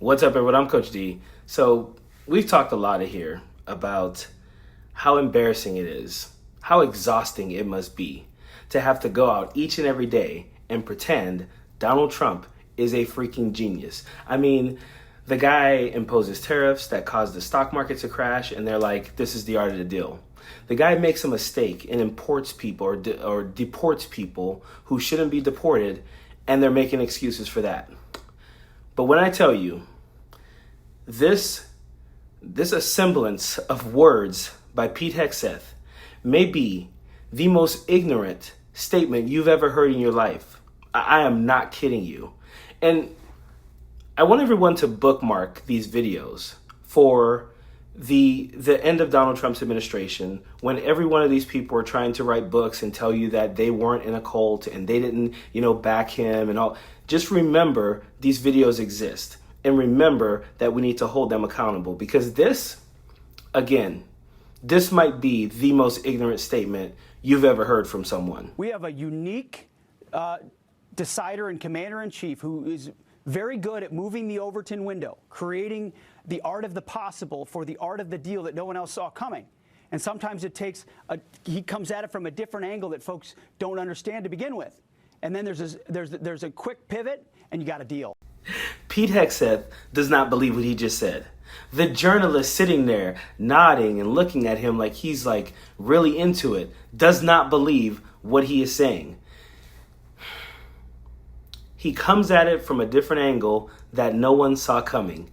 What's up, everyone? I'm Coach D. So we've talked a lot here about how embarrassing it is, how exhausting it must be to have to go out each and every day and pretend Donald Trump is a freaking genius. I mean, the guy imposes tariffs that cause the stock market to crash, and they're like, this is the art of the deal. The guy makes a mistake and imports people or deports people who shouldn't be deported, and they're making excuses for that. But when I tell you, this assemblance of words by Pete Hegseth may be the most ignorant statement you've ever heard in your life. I am not kidding you. And I want everyone to bookmark these videos for the end of Donald Trump's administration, when every one of these people are trying to write books and tell you that they weren't in a cult and they didn't, back him and all. Just remember these videos exist. And remember that we need to hold them accountable, because this might be the most ignorant statement you've ever heard from someone. We have a unique decider and commander-in-chief who is very good at moving the Overton window, creating the art of the possible for the art of the deal that no one else saw coming. And sometimes it takes he comes at it from a different angle that folks don't understand to begin with. And then there's a quick pivot, and you got a deal. Pete Hegseth does not believe what he just said. The journalist sitting there nodding and looking at him like he's really into it does not believe what he is saying. He comes at it from a different angle that no one saw coming.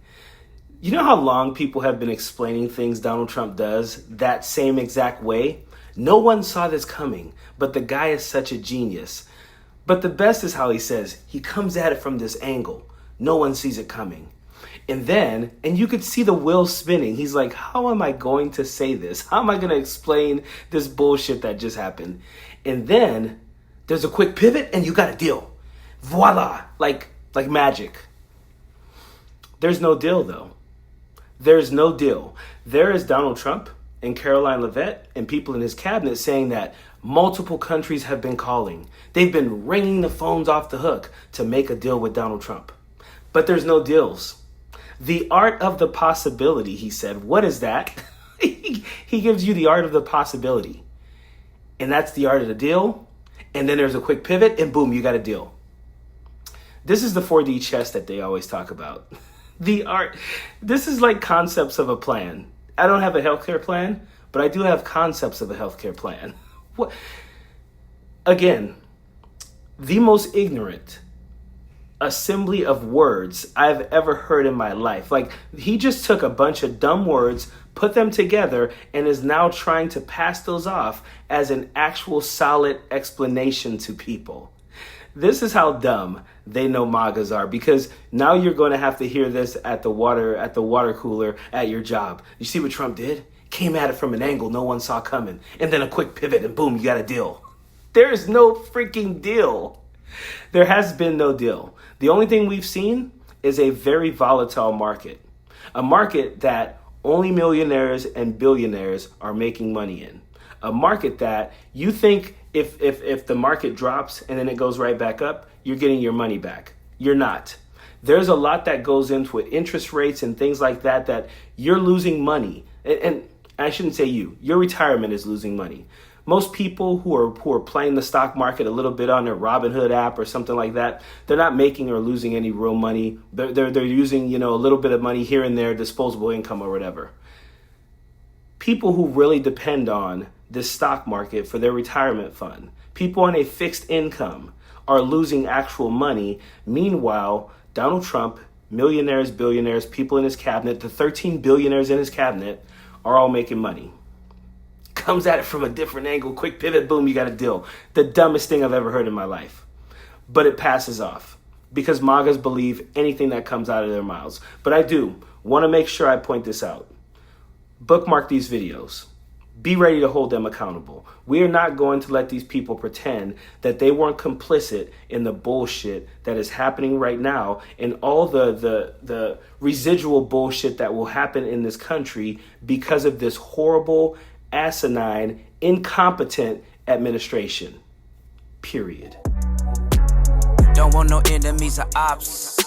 You know how long people have been explaining things Donald Trump does that same exact way? No one saw this coming, but the guy is such a genius. But the best is how he says he comes at it from this angle. No one sees it coming. And you could see the wheel spinning. He's like, how am I going to say this? How am I going to explain this bullshit that just happened? And then there's a quick pivot and you got a deal. Voila, like magic. There's no deal, though. There's no deal. There is Donald Trump and Caroline Leavitt and people in his cabinet saying that multiple countries have been calling. They've been ringing the phones off the hook to make a deal with Donald Trump. But there's no deals. The art of the possibility, he said. What is that? He gives you the art of the possibility. And that's the art of the deal. And then there's a quick pivot and boom, you got a deal. This is the 4D chess that they always talk about. The art. This is like concepts of a plan. I don't have a healthcare plan, but I do have concepts of a healthcare plan. What? Again, the most ignorant assembly of words I've ever heard in my life. He just took a bunch of dumb words, put them together, and is now trying to pass those off as an actual solid explanation to people. This is how dumb they know MAGAs are, because now you're going to have to hear this at the water cooler at your job. You see what Trump did? Came at it from an angle no one saw coming, and then a quick pivot and boom, you got a deal. There is no freaking deal. There has been no deal. The only thing we've seen is a very volatile market, a market that only millionaires and billionaires are making money in, a market that you think if the market drops and then it goes right back up, you're getting your money back. You're not. There's a lot that goes into it, interest rates and things like that you're losing money. And I shouldn't say your retirement is losing money. Most people who are playing the stock market a little bit on their Robinhood app or something like that, they're not making or losing any real money. They're using, a little bit of money here and there, disposable income or whatever. People who really depend on this stock market for their retirement fund, people on a fixed income, are losing actual money. Meanwhile, Donald Trump, millionaires, billionaires, people in his cabinet, the 13 billionaires in his cabinet are all making money. Comes at it from a different angle, quick pivot, boom, you got a deal. The dumbest thing I've ever heard in my life. But it passes off because MAGAs believe anything that comes out of their mouths. But I do want to make sure I point this out. Bookmark these videos. Be ready to hold them accountable. We are not going to let these people pretend that they weren't complicit in the bullshit that is happening right now and all the residual bullshit that will happen in this country because of this horrible, asinine, incompetent administration. Period. Don't want no enemies or ops.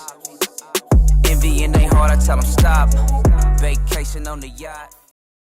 Envy in their heart. I tell him stop. Vacation on the yacht.